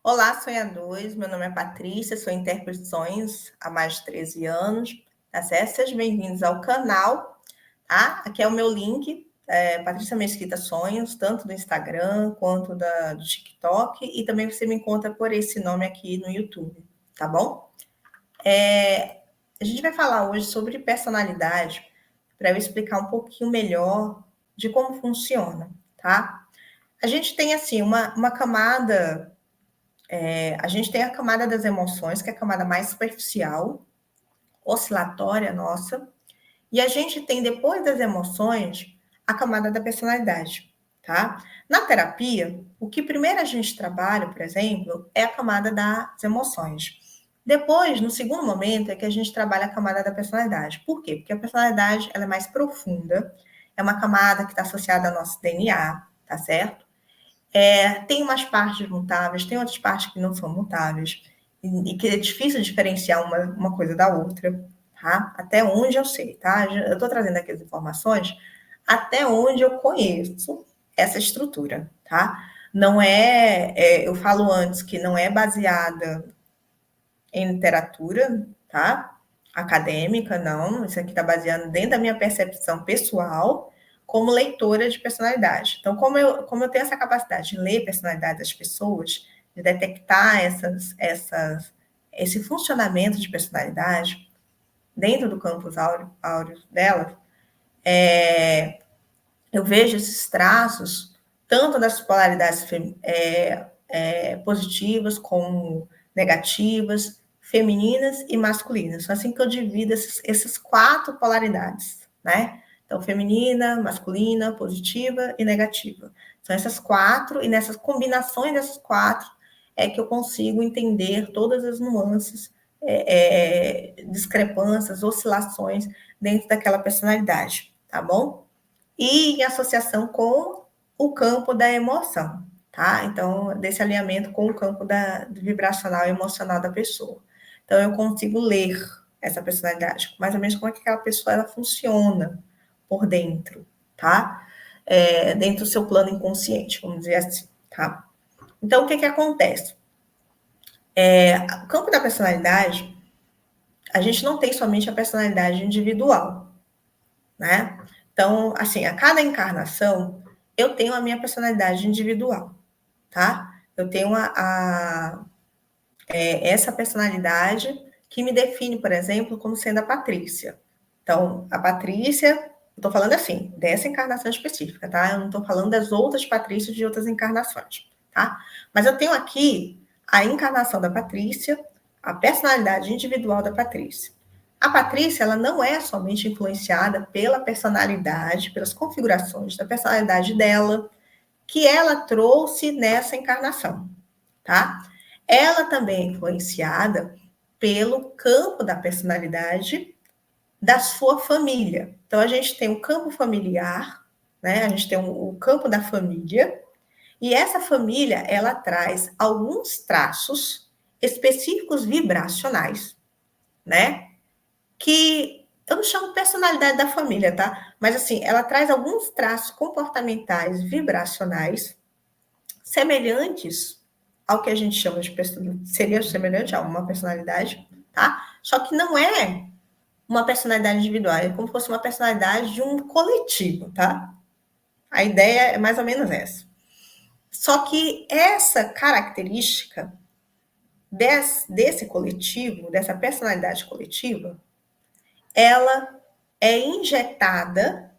Olá, sonhadores. Meu nome é Patrícia, sou intérprete de sonhos há mais de 13 anos, tá certo? Sejam bem-vindos ao canal, tá? Aqui é o meu link, Patrícia Mesquita Sonhos, tanto do Instagram quanto do TikTok, e também você me encontra por esse nome aqui no YouTube, tá bom? A gente vai falar hoje sobre personalidade, para eu explicar um pouquinho melhor de como funciona, tá? A gente tem, assim, uma camada. A gente tem a camada das emoções, que é a camada mais superficial, oscilatória nossa, e a gente tem, depois das emoções, a camada da personalidade, tá? Na terapia, o que primeiro a gente trabalha, por exemplo, é a camada das emoções. Depois, no segundo momento, é que a gente trabalha a camada da personalidade. Por quê? Porque a personalidade ela é mais profunda, é uma camada que está associada ao nosso DNA, tá certo? Tem umas partes mutáveis, tem outras partes que não são mutáveis, e que é difícil diferenciar uma coisa da outra, tá? Até onde eu sei, tá? Eu estou trazendo aqui as informações até onde eu conheço essa estrutura, tá? Não eu falo antes que não é baseada em literatura, tá? Acadêmica, não. Isso aqui está baseado dentro da minha percepção pessoal como leitora de personalidade. Então, como eu tenho essa capacidade de ler a personalidade das pessoas, de detectar esse funcionamento de personalidade dentro do campus áureo delas, eu vejo esses traços tanto das polaridades positivas como negativas, femininas e masculinas. São assim que eu divido essas quatro polaridades, né? Então, feminina, masculina, positiva e negativa. São essas quatro, e nessas combinações dessas quatro é que eu consigo entender todas as nuances, discrepâncias, oscilações dentro daquela personalidade, tá bom? E em associação com o campo da emoção, tá? Então, desse alinhamento com o campo do vibracional e emocional da pessoa. Então, eu consigo ler essa personalidade, mais ou menos como é que aquela pessoa ela funciona por dentro, tá? Dentro do seu plano inconsciente, vamos dizer assim, tá? Então, o que acontece? O campo da personalidade, a gente não tem somente a personalidade individual, né? Então, assim, a cada encarnação, eu tenho a minha personalidade individual, tá? Eu tenho essa personalidade que me define, por exemplo, como sendo a Patrícia. Então, a Patrícia, estou falando assim, dessa encarnação específica, tá? Eu não estou falando das outras Patrícias de outras encarnações, tá? Mas eu tenho aqui a encarnação da Patrícia, a personalidade individual da Patrícia. A Patrícia, ela não é somente influenciada pela personalidade, pelas configurações da personalidade dela, que ela trouxe nessa encarnação, tá? Ela também é influenciada pelo campo da personalidade da sua família. Então, a gente tem o campo familiar, né? A gente tem o campo da família, e essa família, ela traz alguns traços específicos vibracionais, né? Que eu não chamo personalidade da família, tá? Mas, assim, ela traz alguns traços comportamentais vibracionais semelhantes ao que a gente chama de personalidade, seria semelhante a uma personalidade, tá? Só que não é uma personalidade individual, é como se fosse uma personalidade de um coletivo, tá? A ideia é mais ou menos essa. Só que essa característica desse coletivo, dessa personalidade coletiva, ela é injetada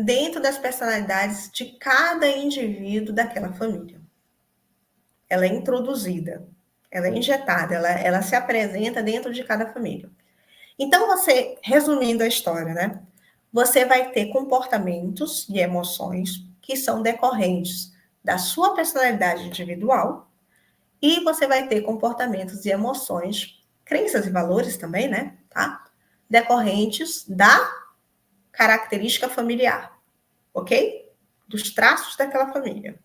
dentro das personalidades de cada indivíduo daquela família. Ela é introduzida, ela é injetada, ela se apresenta dentro de cada família. Então, você, resumindo a história, né? Você vai ter comportamentos e emoções que são decorrentes da sua personalidade individual, e você vai ter comportamentos e emoções, crenças e valores também, né? Tá? Decorrentes da característica familiar, ok? Dos traços daquela família.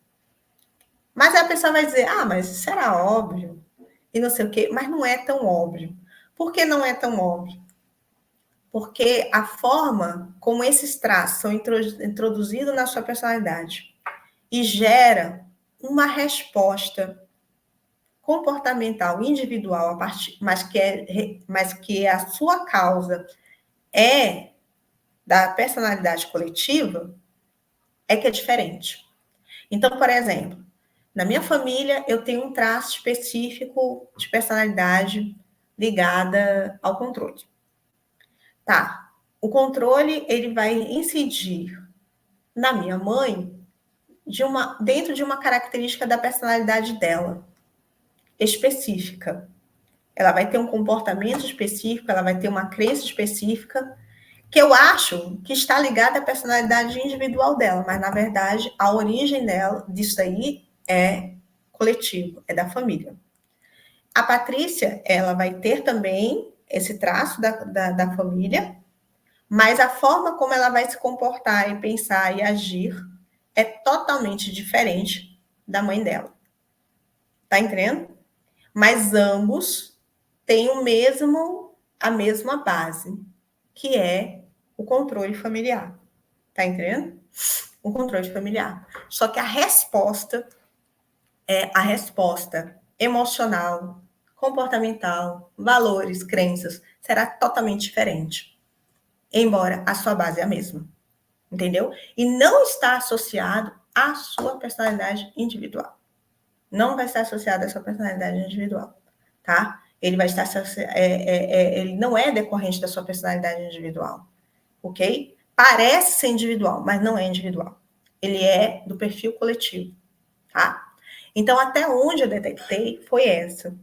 Mas a pessoa vai dizer, mas isso era óbvio, e não sei o quê, mas não é tão óbvio. Por que não é tão óbvio? Porque a forma como esses traços são introduzidos na sua personalidade e gera uma resposta comportamental individual, mas que a sua causa é da personalidade coletiva, é que é diferente. Então, por exemplo, na minha família, eu tenho um traço específico de personalidade ligada ao controle. Tá. O controle, ele vai incidir na minha mãe dentro de uma característica da personalidade dela, específica. Ela vai ter um comportamento específico, ela vai ter uma crença específica, que eu acho que está ligada à personalidade individual dela, mas, na verdade, a origem disso aí é coletivo, é da família. A Patrícia, ela vai ter também esse traço da família, mas a forma como ela vai se comportar e pensar e agir é totalmente diferente da mãe dela. Tá entendendo? Mas ambos têm a mesma base, que é o controle familiar. Tá entendendo? O controle familiar. Só que a resposta emocional, comportamental, valores, crenças, será totalmente diferente. Embora a sua base é a mesma. Entendeu? E não está associado à sua personalidade individual. Não vai estar associado à sua personalidade individual, tá? Ele vai estar ele não é decorrente da sua personalidade individual, ok? Parece ser individual, mas não é individual. Ele é do perfil coletivo, tá? Então, até onde eu detectei foi essa.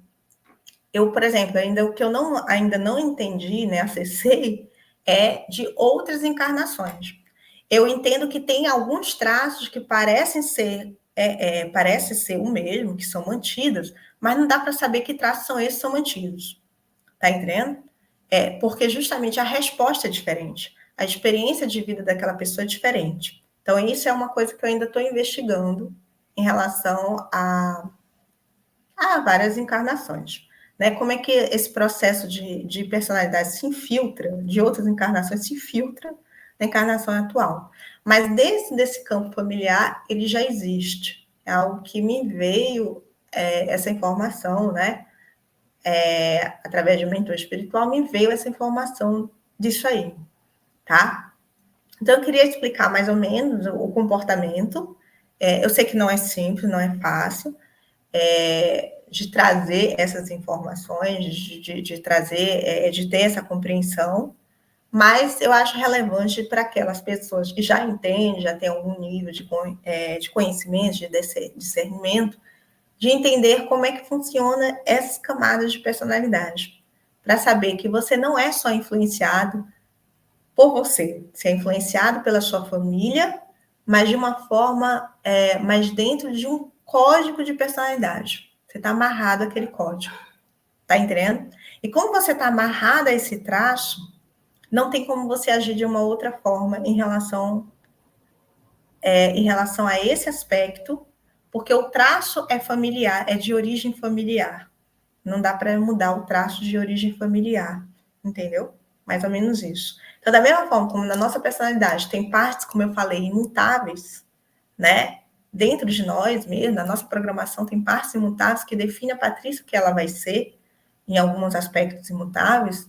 Eu, por exemplo, o que eu ainda não entendi, né, acessei, é de outras encarnações. Eu entendo que tem alguns traços que parecem ser o mesmo, que são mantidos, mas não dá para saber que traços são esses que são mantidos. Tá entendendo? Porque justamente a resposta é diferente. A experiência de vida daquela pessoa é diferente. Então, isso é uma coisa que eu ainda estou investigando em relação a várias encarnações. Né? Como é que esse processo de personalidade se infiltra, de outras encarnações, se infiltra na encarnação atual. Mas desse campo familiar, ele já existe. É algo que me veio essa informação, né? Através de um mentor espiritual, me veio essa informação disso aí, tá? Então, eu queria explicar mais ou menos o comportamento. Eu sei que não é simples, não é fácil, de trazer essas informações, de trazer, de ter essa compreensão, mas eu acho relevante para aquelas pessoas que já entendem, já têm algum nível de conhecimento, de discernimento, de entender como é que funciona essas camadas de personalidade, para saber que você não é só influenciado por você é influenciado pela sua família, mas de uma forma, mas dentro de um código de personalidade. Você está amarrado àquele código. Tá entendendo? E como você está amarrado a esse traço, não tem como você agir de uma outra forma em relação a esse aspecto, porque o traço é familiar, é de origem familiar. Não dá para mudar o traço de origem familiar, entendeu? Mais ou menos isso. Então, da mesma forma como na nossa personalidade tem partes, como eu falei, imutáveis, né? Dentro de nós mesmo, na nossa programação, tem partes imutáveis que definem a Patrícia o que ela vai ser, em alguns aspectos imutáveis,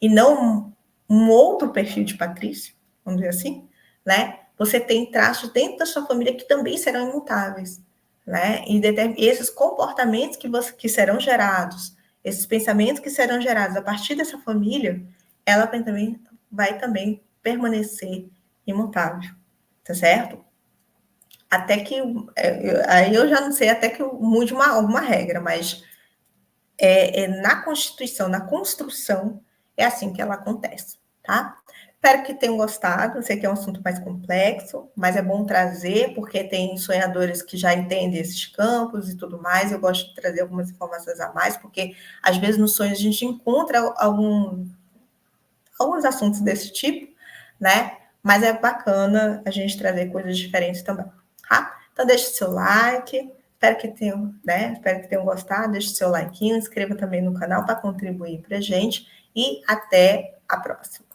e não um outro perfil de Patrícia, vamos dizer assim, né? Você tem traços dentro da sua família que também serão imutáveis, né? E esses comportamentos que serão gerados, esses pensamentos que serão gerados a partir dessa família, ela vai também permanecer imutável, tá certo? Até que, aí eu já não sei, até que mude alguma regra, mas na Constituição, na construção, é assim que ela acontece, tá? Espero que tenham gostado. Eu sei que é um assunto mais complexo, mas é bom trazer, porque tem sonhadores que já entendem esses campos e tudo mais. Eu gosto de trazer algumas informações a mais, porque às vezes nos sonhos a gente encontra alguns assuntos desse tipo, né? Mas é bacana a gente trazer coisas diferentes também, tá? Então, deixe seu like. Espero que tenham gostado. Deixe seu like, inscreva também no canal para contribuir para a gente. E até a próxima.